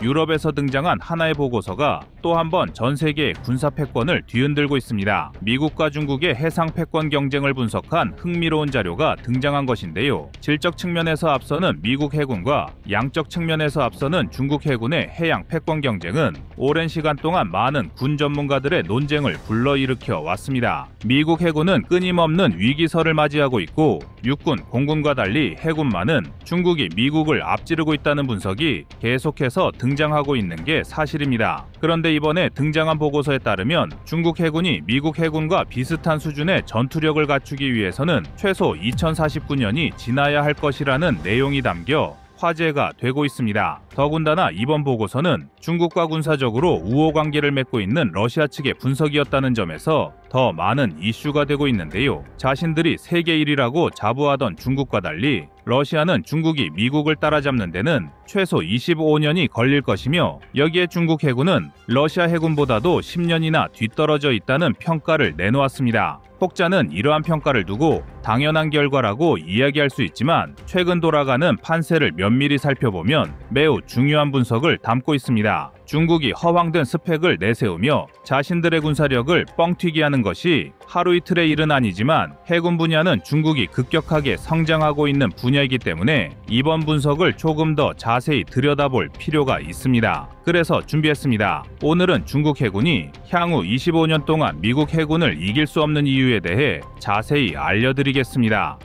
유럽에서 등장한 하나의 보고서가 또 한 번 전 세계의 군사 패권을 뒤흔들고 있습니다. 미국과 중국의 해상 패권 경쟁을 분석한 흥미로운 자료가 등장한 것인데요. 질적 측면에서 앞서는 미국 해군과 양적 측면에서 앞서는 중국 해군의 해양 패권 경쟁은 오랜 시간 동안 많은 군 전문가들의 논쟁을 불러일으켜 왔습니다. 미국 해군은 끊임없는 위기설을 맞이하고 있고 육군, 공군과 달리 해군만은 중국이 미국을 앞지르고 있다는 분석이 계속해서 등장하고 있는 게 사실입니다. 그런데 이번에 등장한 보고서에 따르면 중국 해군이 미국 해군과 비슷한 수준의 전투력을 갖추기 위해서는 최소 2049년이 지나야 할 것이라는 내용이 담겨 화제가 되고 있습니다. 더군다나 이번 보고서는 중국과 군사적으로 우호 관계를 맺고 있는 러시아 측의 분석이었다는 점에서 더 많은 이슈가 되고 있는데요. 자신들이 세계 1위라고 자부하던 중국과 달리 러시아는 중국이 미국을 따라잡는 데는 최소 25년이 걸릴 것이며 여기에 중국 해군은 러시아 해군보다도 10년이나 뒤떨어져 있다는 평가를 내놓았습니다. 혹자는 이러한 평가를 두고 당연한 결과라고 이야기할 수 있지만 최근 돌아가는 판세를 면밀히 살펴보면 매우 중요한 분석을 담고 있습니다. 중국이 허황된 스펙을 내세우며 자신들의 군사력을 뻥튀기 하는 것이 하루 이틀의 일은 아니지만 해군 분야는 중국이 급격하게 성장하고 있는 분야이기 때문에 이번 분석을 조금 더 자세히 들여다볼 필요가 있습니다. 그래서 준비했습니다. 오늘은 중국 해군이 향후 25년 동안 미국 해군을 이길 수 없는 이유에 대해 자세히 알려드리겠습니다.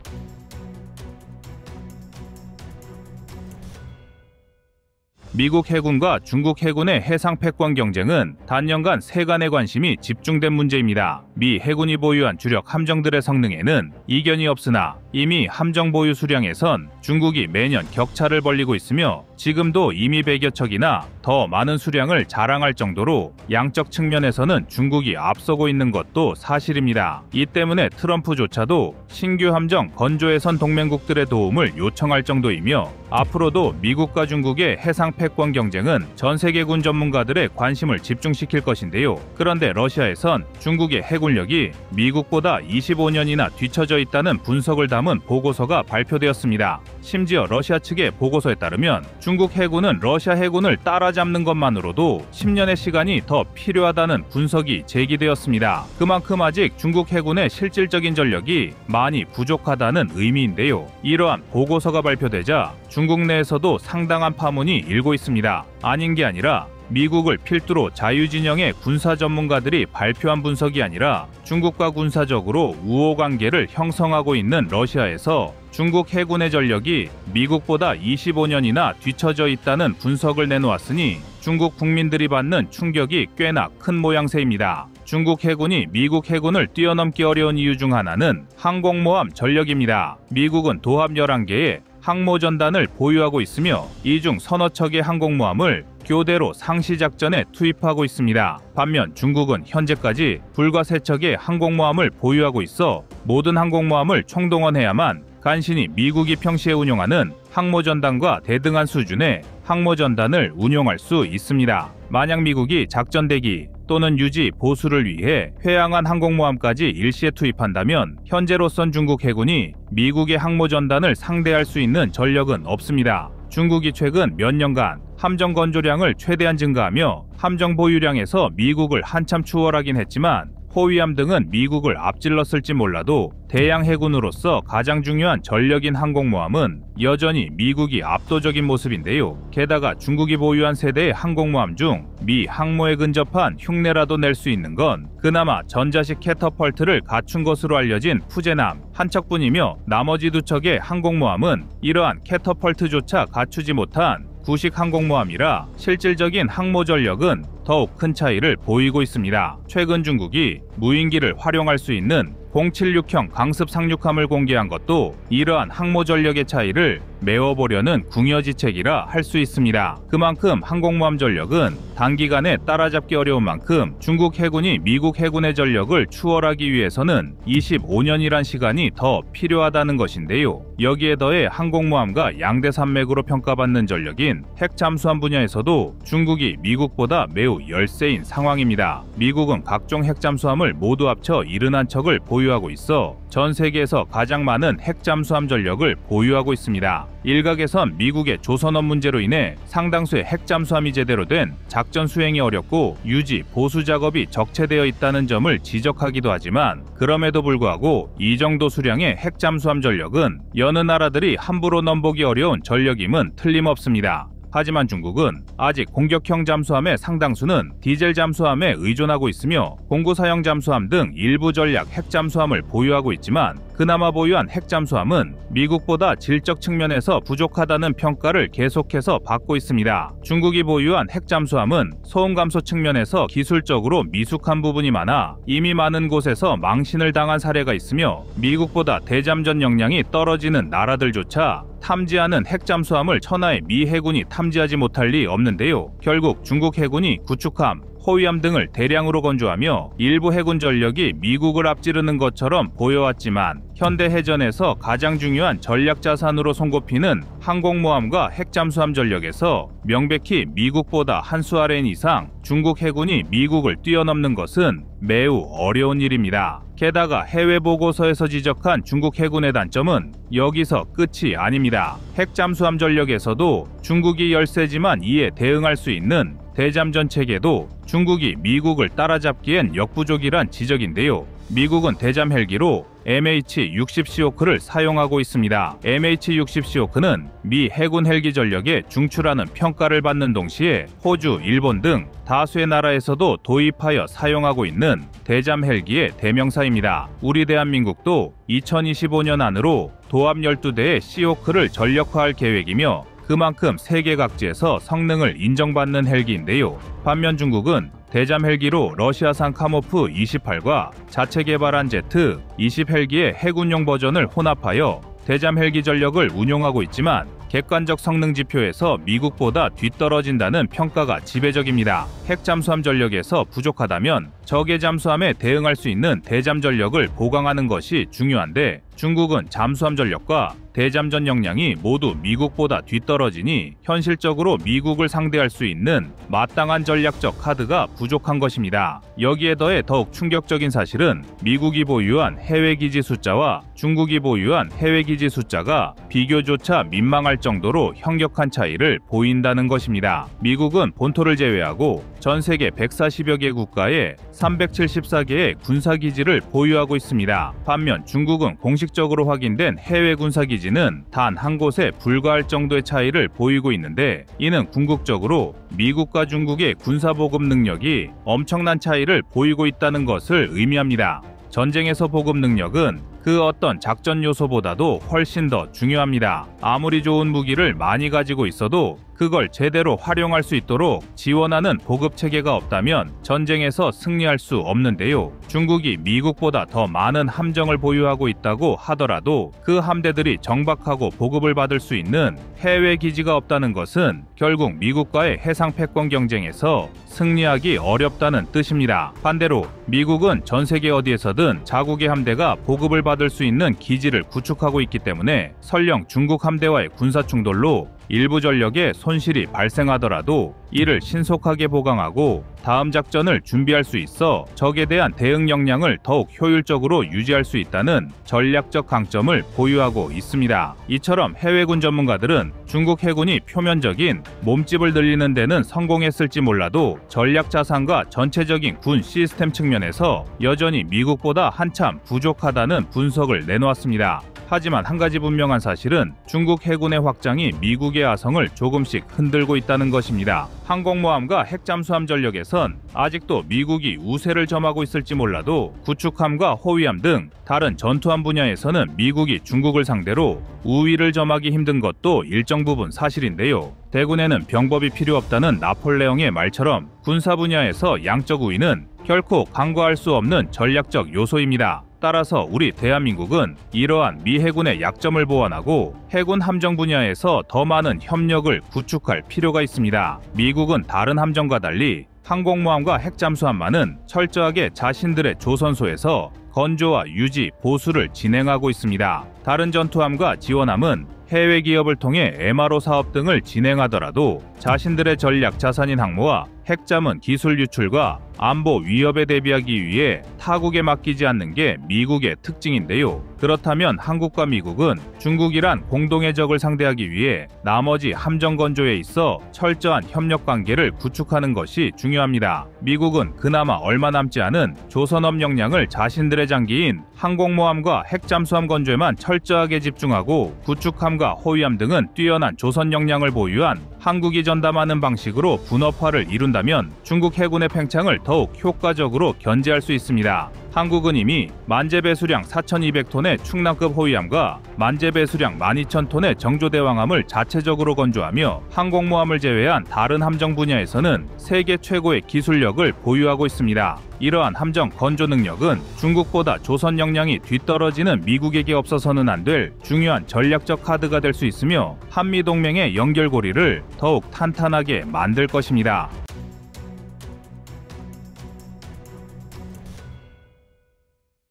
미국 해군과 중국 해군의 해상 패권 경쟁은 단년간 세간의 관심이 집중된 문제입니다. 미 해군이 보유한 주력 함정들의 성능에는 이견이 없으나 이미 함정 보유 수량에선 중국이 매년 격차를 벌리고 있으며 지금도 이미 100여 척이나 더 많은 수량을 자랑할 정도로 양적 측면에서는 중국이 앞서고 있는 것도 사실입니다. 이 때문에 트럼프조차도 신규 함정 건조해선 동맹국들의 도움을 요청할 정도이며 앞으로도 미국과 중국의 해상 패권 경쟁은 전 세계군 전문가들의 관심을 집중시킬 것인데요. 그런데 러시아에선 중국의 해군력이 미국보다 25년이나 뒤처져 있다는 분석을 담은 보고서가 발표되었습니다. 심지어 러시아 측의 보고서에 따르면 중국 해군은 러시아 해군을 따라잡는 것만으로도 10년의 시간이 더 필요하다는 분석이 제기되었습니다. 그만큼 아직 중국 해군의 실질적인 전력이 많이 부족하다는 의미인데요. 이러한 보고서가 발표되자 중국 내에서도 상당한 파문이 일고 있습니다. 아닌 게 아니라 미국을 필두로 자유진영의 군사 전문가들이 발표한 분석이 아니라 중국과 군사적으로 우호 관계를 형성하고 있는 러시아에서 중국 해군의 전력이 미국보다 25년이나 뒤처져 있다는 분석을 내놓았으니 중국 국민들이 받는 충격이 꽤나 큰 모양새입니다. 중국 해군이 미국 해군을 뛰어넘기 어려운 이유 중 하나는 항공모함 전력입니다. 미국은 도합 11개의 항모전단을 보유하고 있으며 이 중 서너 척의 항공모함을 교대로 상시작전에 투입하고 있습니다. 반면 중국은 현재까지 불과 3척의 항공모함을 보유하고 있어 모든 항공모함을 총동원해야만 간신히 미국이 평시에 운용하는 항모전단과 대등한 수준의 항모전단을 운용할 수 있습니다. 만약 미국이 작전 대기 또는 유지, 보수를 위해 회항한 항공모함까지 일시에 투입한다면 현재로선 중국 해군이 미국의 항모전단을 상대할 수 있는 전력은 없습니다. 중국이 최근 몇 년간 함정 건조량을 최대한 증가하며 함정 보유량에서 미국을 한참 추월하긴 했지만 호위함 등은 미국을 앞질렀을지 몰라도 대양 해군으로서 가장 중요한 전력인 항공모함은 여전히 미국이 압도적인 모습인데요. 게다가 중국이 보유한 세대의 항공모함 중 미 항모에 근접한 흉내라도 낼 수 있는 건 그나마 전자식 캐터펄트를 갖춘 것으로 알려진 푸제남 한 척뿐이며 나머지 2척의 항공모함은 이러한 캐터펄트조차 갖추지 못한 구식 항공모함이라 실질적인 항모 전력은 더욱 큰 차이를 보이고 있습니다. 최근 중국이 무인기를 활용할 수 있는 076형 강습 상륙함을 공개한 것도 이러한 항모 전력의 차이를 메워보려는 궁여지책이라 할 수 있습니다. 그만큼 항공모함 전력은 단기간에 따라잡기 어려운 만큼 중국 해군이 미국 해군의 전력을 추월하기 위해서는 25년이란 시간이 더 필요하다는 것인데요. 여기에 더해 항공모함과 양대 산맥으로 평가받는 전력인 핵잠수함 분야에서도 중국이 미국보다 매우 열세인 상황입니다. 미국은 각종 핵잠수함을 모두 합쳐 71척을 보유하고 있어 전 세계에서 가장 많은 핵잠수함 전력을 보유하고 있습니다. 일각에선 미국의 조선업 문제로 인해 상당수의 핵잠수함이 제대로 된 작전 수행이 어렵고 유지, 보수 작업이 적체되어 있다는 점을 지적하기도 하지만 그럼에도 불구하고 이 정도 수량의 핵잠수함 전력은 여느 나라들이 함부로 넘보기 어려운 전력임은 틀림없습니다. 하지만 중국은 아직 공격형 잠수함의 상당수는 디젤 잠수함에 의존하고 있으며 공구사형 잠수함 등 일부 전략 핵잠수함을 보유하고 있지만 그나마 보유한 핵잠수함은 미국보다 질적 측면에서 부족하다는 평가를 계속해서 받고 있습니다. 중국이 보유한 핵잠수함은 소음 감소 측면에서 기술적으로 미숙한 부분이 많아 이미 많은 곳에서 망신을 당한 사례가 있으며 미국보다 대잠전 역량이 떨어지는 나라들조차 탐지하는 핵잠수함을 천하의 미 해군이 탐지하지 못할 리 없는데요. 결국 중국 해군이 구축함, 호위함 등을 대량으로 건조하며 일부 해군 전력이 미국을 앞지르는 것처럼 보여왔지만 현대 해전에서 가장 중요한 전략 자산으로 손꼽히는 항공모함과 핵잠수함 전력에서 명백히 미국보다 한 수 아래인 이상 중국 해군이 미국을 뛰어넘는 것은 매우 어려운 일입니다. 게다가 해외 보고서에서 지적한 중국 해군의 단점은 여기서 끝이 아닙니다. 핵잠수함 전력에서도 중국이 열세지만 이에 대응할 수 있는 대잠전 체계도 중국이 미국을 따라잡기엔 역부족이란 지적인데요. 미국은 대잠 헬기로 MH-60 시호크를 사용하고 있습니다. MH-60 시호크는 미 해군 헬기 전력에 중추라는 평가를 받는 동시에 호주, 일본 등 다수의 나라에서도 도입하여 사용하고 있는 대잠 헬기의 대명사입니다. 우리 대한민국도 2025년 안으로 도합 12대의 시호크를 전력화할 계획이며 그만큼 세계 각지에서 성능을 인정받는 헬기인데요. 반면 중국은 대잠 헬기로 러시아산 카모프 28과 자체 개발한 제트 20 헬기의 해군용 버전을 혼합하여 대잠 헬기 전력을 운용하고 있지만 객관적 성능 지표에서 미국보다 뒤떨어진다는 평가가 지배적입니다. 핵잠수함 전력에서 부족하다면 적의 잠수함에 대응할 수 있는 대잠 전력을 보강하는 것이 중요한데 중국은 잠수함 전력과 대잠전 역량이 모두 미국보다 뒤떨어지니 현실적으로 미국을 상대할 수 있는 마땅한 전략적 카드가 부족한 것입니다. 여기에 더해 더욱 충격적인 사실은 미국이 보유한 해외기지 숫자와 중국이 보유한 해외기지 숫자가 비교조차 민망할 정도로 현격한 차이를 보인다는 것입니다. 미국은 본토를 제외하고 전 세계 140여 개 국가에 374개의 군사기지를 보유하고 있습니다. 반면 중국은 공식적으로 확인된 해외 군사기지는 단 한 곳에 불과할 정도의 차이를 보이고 있는데 이는 궁극적으로 미국과 중국의 군사보급 능력이 엄청난 차이를 보이고 있다는 것을 의미합니다. 전쟁에서 보급 능력은 그 어떤 작전 요소보다도 훨씬 더 중요합니다. 아무리 좋은 무기를 많이 가지고 있어도 그걸 제대로 활용할 수 있도록 지원하는 보급 체계가 없다면 전쟁에서 승리할 수 없는데요. 중국이 미국보다 더 많은 함정을 보유하고 있다고 하더라도 그 함대들이 정박하고 보급을 받을 수 있는 해외 기지가 없다는 것은 결국 미국과의 해상 패권 경쟁에서 승리하기 어렵다는 뜻입니다. 반대로 미국은 전 세계 어디에서든 자국의 함대가 보급을 받을 수 있는 기지를 구축하고 있기 때문에 설령 중국 함대와의 군사 충돌로 일부 전력에 손실이 발생하더라도 이를 신속하게 보강하고 다음 작전을 준비할 수 있어 적에 대한 대응 역량을 더욱 효율적으로 유지할 수 있다는 전략적 강점을 보유하고 있습니다. 이처럼 해외군 전문가들은 중국 해군이 표면적인 몸집을 늘리는 데는 성공했을지 몰라도 전략 자산과 전체적인 군 시스템 측면에서 여전히 미국보다 한참 부족하다는 분석을 내놓았습니다. 하지만 한 가지 분명한 사실은 중국 해군의 확장이 미국의 아성을 조금씩 흔들고 있다는 것입니다. 항공모함과 핵잠수함 전력에선 아직도 미국이 우세를 점하고 있을지 몰라도 구축함과 호위함 등 다른 전투함 분야에서는 미국이 중국을 상대로 우위를 점하기 힘든 것도 일정 부분 사실인데요. 대군에는 병법이 필요 없다는 나폴레옹의 말처럼 군사 분야에서 양적 우위는 결코 간과할 수 없는 전략적 요소입니다. 따라서 우리 대한민국은 이러한 미 해군의 약점을 보완하고 해군 함정 분야에서 더 많은 협력을 구축할 필요가 있습니다. 미국은 다른 함정과 달리 항공모함과 핵잠수함만은 철저하게 자신들의 조선소에서 건조와 유지, 보수를 진행하고 있습니다. 다른 전투함과 지원함은 해외 기업을 통해 MRO 사업 등을 진행하더라도 자신들의 전략 자산인 항모와 핵잠은 기술 유출과 안보 위협에 대비하기 위해 타국에 맡기지 않는 게 미국의 특징인데요. 그렇다면 한국과 미국은 중국이란 공동의 적을 상대하기 위해 나머지 함정 건조에 있어 철저한 협력 관계를 구축하는 것이 중요합니다. 미국은 그나마 얼마 남지 않은 조선업 역량을 자신들의 장기인 항공모함과 핵잠수함 건조에만 철저하게 집중하고 구축함과 호위함 등은 뛰어난 조선 역량을 보유한 한국이 전담하는 방식으로 분업화를 이룬다면 중국 해군의 팽창을 더욱 효과적으로 견제할 수 있습니다. 한국은 이미 만재배수량 4,200톤의 충남급 호위함과 만재배수량 12,000톤의 정조대왕함을 자체적으로 건조하며 항공모함을 제외한 다른 함정 분야에서는 세계 최고의 기술력을 보유하고 있습니다. 이러한 함정 건조 능력은 중국보다 조선 역량이 뒤떨어지는 미국에게 없어서는 안 될 중요한 전략적 카드가 될 수 있으며 한미동맹의 연결고리를 더욱 탄탄하게 만들 것입니다.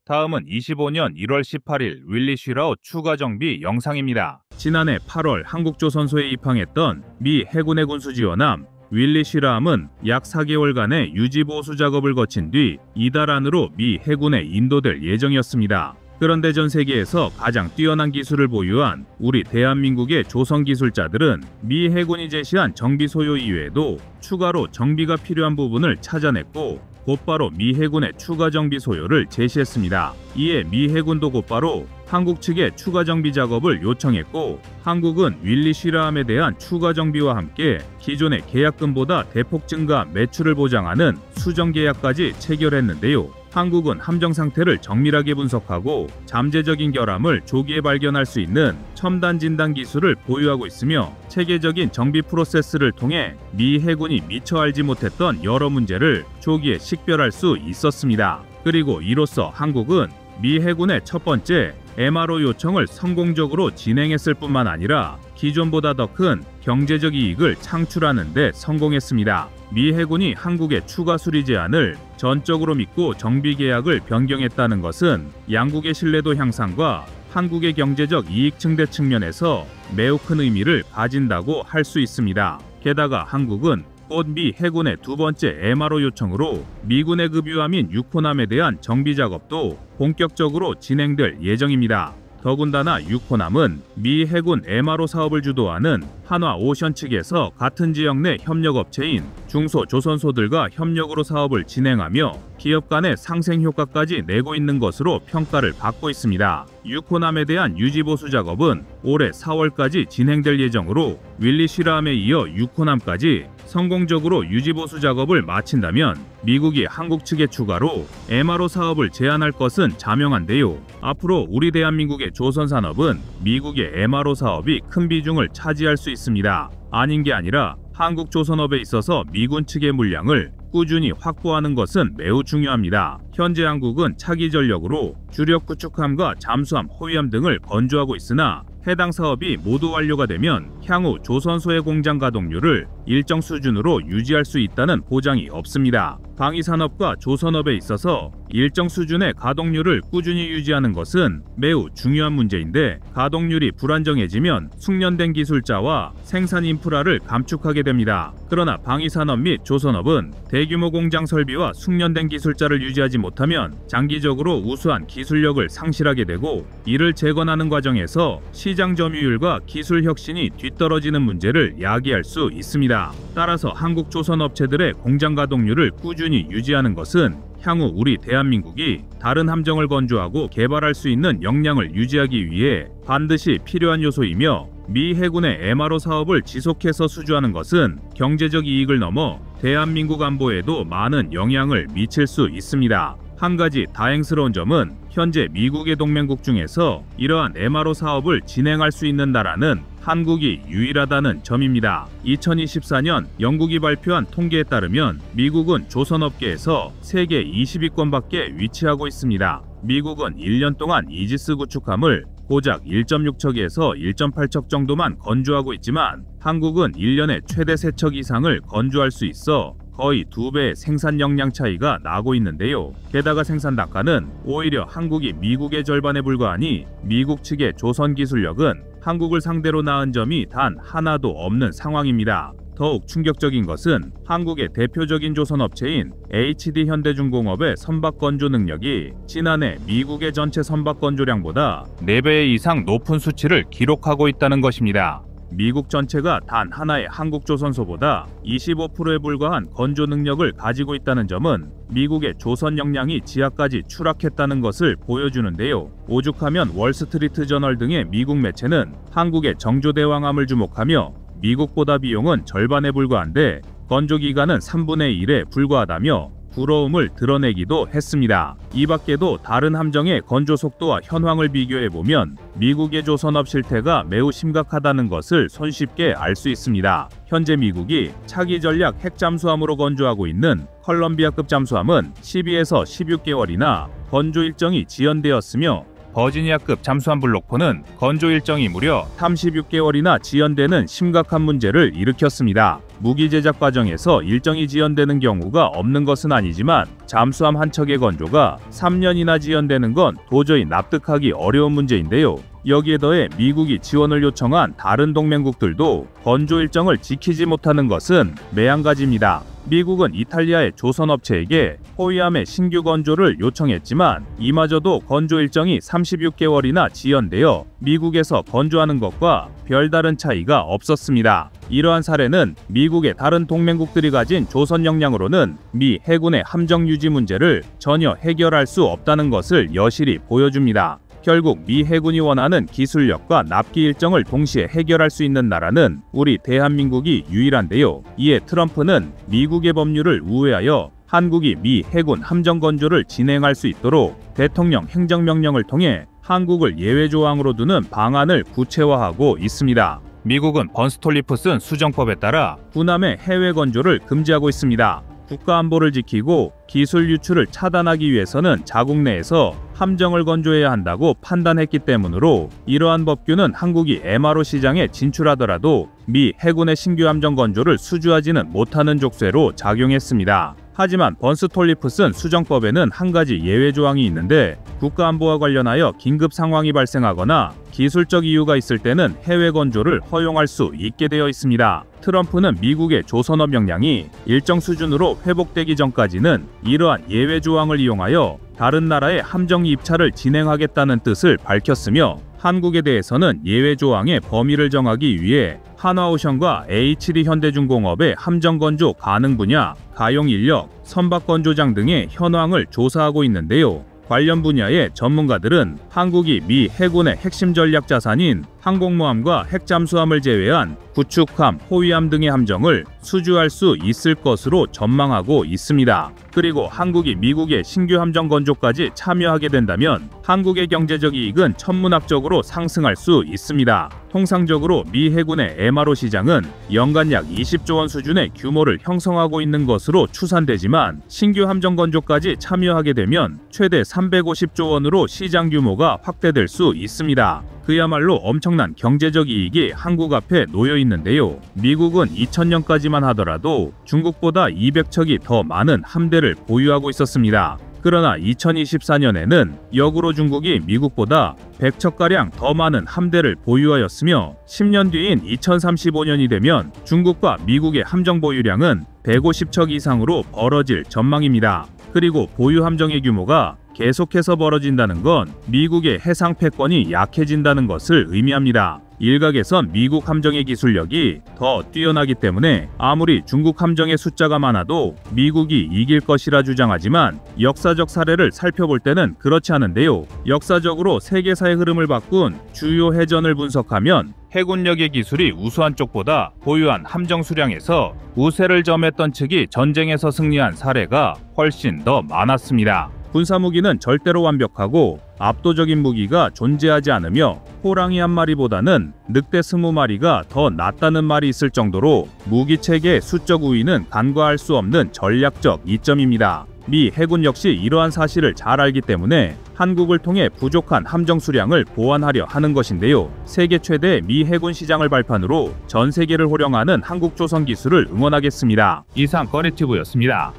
다음은 25년 1월 18일 윌리 쉬라우 추가 정비 영상입니다. 지난해 8월 한국조선소에 입항했던 미 해군의 군수지원함 윌리 쉬라함은 약 4개월간의 유지보수 작업을 거친 뒤 이달 안으로 미 해군에 인도될 예정이었습니다. 그런데 전 세계에서 가장 뛰어난 기술을 보유한 우리 대한민국의 조선 기술자들은 미 해군이 제시한 정비 소요 이외에도 추가로 정비가 필요한 부분을 찾아냈고 곧바로 미 해군의 추가 정비 소요를 제시했습니다. 이에 미 해군도 곧바로 한국 측에 추가 정비 작업을 요청했고 한국은 윌리 쉬라함에 대한 추가 정비와 함께 기존의 계약금보다 대폭 증가 매출을 보장하는 수정 계약까지 체결했는데요. 한국은 함정 상태를 정밀하게 분석하고 잠재적인 결함을 조기에 발견할 수 있는 첨단 진단 기술을 보유하고 있으며 체계적인 정비 프로세스를 통해 미 해군이 미처 알지 못했던 여러 문제를 조기에 식별할 수 있었습니다. 그리고 이로써 한국은 미 해군의 첫 번째 MRO 요청을 성공적으로 진행했을 뿐만 아니라 기존보다 더 큰 경제적 이익을 창출하는 데 성공했습니다. 미 해군이 한국의 추가 수리 제안을 전적으로 믿고 정비 계약을 변경했다는 것은 양국의 신뢰도 향상과 한국의 경제적 이익 증대 측면에서 매우 큰 의미를 가진다고 할 수 있습니다. 게다가 한국은 곧 미 해군의 두 번째 MRO 요청으로 미군의 급유함인 6호함에 대한 정비 작업도 본격적으로 진행될 예정입니다. 더군다나 6호함은 미 해군 MRO 사업을 주도하는 한화오션 측에서 같은 지역 내 협력업체인 중소조선소들과 협력으로 사업을 진행하며 기업 간의 상생 효과까지 내고 있는 것으로 평가를 받고 있습니다. 6호함에 대한 유지보수 작업은 올해 4월까지 진행될 예정으로 윌리 쉬라함에 이어 6호함까지 성공적으로 유지보수 작업을 마친다면 미국이 한국 측에 추가로 MRO 사업을 제안할 것은 자명한데요. 앞으로 우리 대한민국의 조선산업은 미국의 MRO 사업이 큰 비중을 차지할 수 있습니다. 아닌 게 아니라 한국 조선업에 있어서 미군 측의 물량을 꾸준히 확보하는 것은 매우 중요합니다. 현재 한국은 차기 전력으로 주력 구축함과 잠수함, 호위함 등을 건조하고 있으나 해당 사업이 모두 완료가 되면 향후 조선소의 공장 가동률을 일정 수준으로 유지할 수 있다는 보장이 없습니다. 방위산업과 조선업에 있어서 일정 수준의 가동률을 꾸준히 유지하는 것은 매우 중요한 문제인데 가동률이 불안정해지면 숙련된 기술자와 생산 인프라를 감축하게 됩니다. 그러나 방위산업 및 조선업은 대규모 공장 설비와 숙련된 기술자를 유지하지 못하면 장기적으로 우수한 기술력을 상실하게 되고 이를 재건하는 과정에서 시장 점유율과 기술 혁신이 뒤떨어지는 문제를 야기할 수 있습니다. 따라서 한국 조선업체들의 공장 가동률을 꾸준히 유지하는 것은 향후 우리 대한민국이 다른 함정을 건조하고 개발할 수 있는 역량을 유지하기 위해 반드시 필요한 요소이며 미 해군의 MRO 사업을 지속해서 수주하는 것은 경제적 이익을 넘어 대한민국 안보에도 많은 영향을 미칠 수 있습니다. 한 가지 다행스러운 점은 현재 미국의 동맹국 중에서 이러한 MRO 사업을 진행할 수 있는 나라는 한국이 유일하다는 점입니다. 2024년 영국이 발표한 통계에 따르면 미국은 조선업계에서 세계 20위권 밖에 위치하고 있습니다. 미국은 1년 동안 이지스 구축함을 고작 1.6척에서 1.8척 정도만 건조하고 있지만 한국은 1년에 최대 3척 이상을 건조할 수 있어 거의 2배의 생산 역량 차이가 나고 있는데요. 게다가 생산 단가는 오히려 한국이 미국의 절반에 불과하니 미국 측의 조선 기술력은 한국을 상대로 나은 점이 단 하나도 없는 상황입니다. 더욱 충격적인 것은 한국의 대표적인 조선업체인 HD현대중공업의 선박 건조 능력이 지난해 미국의 전체 선박 건조량보다 4배 이상 높은 수치를 기록하고 있다는 것입니다. 미국 전체가 단 하나의 한국조선소보다 25%에 불과한 건조 능력을 가지고 있다는 점은 미국의 조선 역량이 지하까지 추락했다는 것을 보여주는데요. 오죽하면 월스트리트 저널 등의 미국 매체는 한국의 정조대왕함을 주목하며 미국보다 비용은 절반에 불과한데 건조 기간은 3분의 1에 불과하다며 부러움을 드러내기도 했습니다. 이 밖에도 다른 함정의 건조 속도와 현황을 비교해보면 미국의 조선업 실태가 매우 심각하다는 것을 손쉽게 알 수 있습니다. 현재 미국이 차기 전략 핵잠수함으로 건조하고 있는 컬럼비아급 잠수함은 12에서 16개월이나 건조 일정이 지연되었으며 버지니아급 잠수함 블록포는 건조 일정이 무려 36개월이나 지연되는 심각한 문제를 일으켰습니다. 무기 제작 과정에서 일정이 지연되는 경우가 없는 것은 아니지만 잠수함 한 척의 건조가 3년이나 지연되는 건 도저히 납득하기 어려운 문제인데요. 여기에 더해 미국이 지원을 요청한 다른 동맹국들도 건조 일정을 지키지 못하는 것은 매한가지입니다. 미국은 이탈리아의 조선업체에게 호위함의 신규 건조를 요청했지만 이마저도 건조 일정이 36개월이나 지연되어 미국에서 건조하는 것과 별다른 차이가 없었습니다. 이러한 사례는 미국의 다른 동맹국들이 가진 조선 역량으로는 미 해군의 함정 유지 문제를 전혀 해결할 수 없다는 것을 여실히 보여줍니다. 결국 미 해군이 원하는 기술력과 납기 일정을 동시에 해결할 수 있는 나라는 우리 대한민국이 유일한데요. 이에 트럼프는 미국의 법률을 우회하여 한국이 미 해군 함정 건조를 진행할 수 있도록 대통령 행정명령을 통해 한국을 예외 조항으로 두는 방안을 구체화하고 있습니다. 미국은 번스톨리프슨 수정법에 따라 군함의 해외 건조를 금지하고 있습니다. 국가안보를 지키고 기술 유출을 차단하기 위해서는 자국 내에서 함정을 건조해야 한다고 판단했기 때문으로 이러한 법규는 한국이 MRO 시장에 진출하더라도 미 해군의 신규 함정 건조를 수주하지는 못하는 족쇄로 작용했습니다. 하지만 번스톨리프슨 수정법에는 한 가지 예외 조항이 있는데 국가안보와 관련하여 긴급 상황이 발생하거나 기술적 이유가 있을 때는 해외 건조를 허용할 수 있게 되어 있습니다. 트럼프는 미국의 조선업 역량이 일정 수준으로 회복되기 전까지는 이러한 예외 조항을 이용하여 다른 나라의 함정 입찰을 진행하겠다는 뜻을 밝혔으며 한국에 대해서는 예외 조항의 범위를 정하기 위해 한화오션과 HD현대중공업의 함정 건조 가능 분야, 가용 인력, 선박 건조장 등의 현황을 조사하고 있는데요. 관련 분야의 전문가들은 한국이 미 해군의 핵심 전략 자산인 항공모함과 핵잠수함을 제외한 구축함, 호위함 등의 함정을 수주할 수 있을 것으로 전망하고 있습니다. 그리고 한국이 미국의 신규 함정 건조까지 참여하게 된다면 한국의 경제적 이익은 천문학적으로 상승할 수 있습니다. 통상적으로 미 해군의 MRO 시장은 연간 약 20조 원 수준의 규모를 형성하고 있는 것으로 추산되지만 신규 함정 건조까지 참여하게 되면 최대 350조 원으로 시장 규모가 확대될 수 있습니다. 그야말로 엄청난 경제적 이익이 한국 앞에 놓여 있는데요. 미국은 2000년까지만 하더라도 중국보다 200척이 더 많은 함대를 보유하고 있었습니다. 그러나 2024년에는 역으로 중국이 미국보다 100척가량 더 많은 함대를 보유하였으며 10년 뒤인 2035년이 되면 중국과 미국의 함정 보유량은 150척 이상으로 벌어질 전망입니다. 그리고 보유 함정의 규모가 계속해서 벌어진다는 건 미국의 해상 패권이 약해진다는 것을 의미합니다. 일각에선 미국 함정의 기술력이 더 뛰어나기 때문에 아무리 중국 함정의 숫자가 많아도 미국이 이길 것이라 주장하지만 역사적 사례를 살펴볼 때는 그렇지 않은데요. 역사적으로 세계사의 흐름을 바꾼 주요 해전을 분석하면 해군력의 기술이 우수한 쪽보다 보유한 함정 수량에서 우세를 점했던 측이 전쟁에서 승리한 사례가 훨씬 더 많았습니다. 군사무기는 절대로 완벽하고 압도적인 무기가 존재하지 않으며 호랑이 한 마리보다는 늑대 20마리가 더 낫다는 말이 있을 정도로 무기체계의 수적 우위는 간과할 수 없는 전략적 이점입니다. 미 해군 역시 이러한 사실을 잘 알기 때문에 한국을 통해 부족한 함정 수량을 보완하려 하는 것인데요. 세계 최대 미 해군 시장을 발판으로 전 세계를 호령하는 한국조선 기술을 응원하겠습니다. 이상 꺼리튜브였습니다.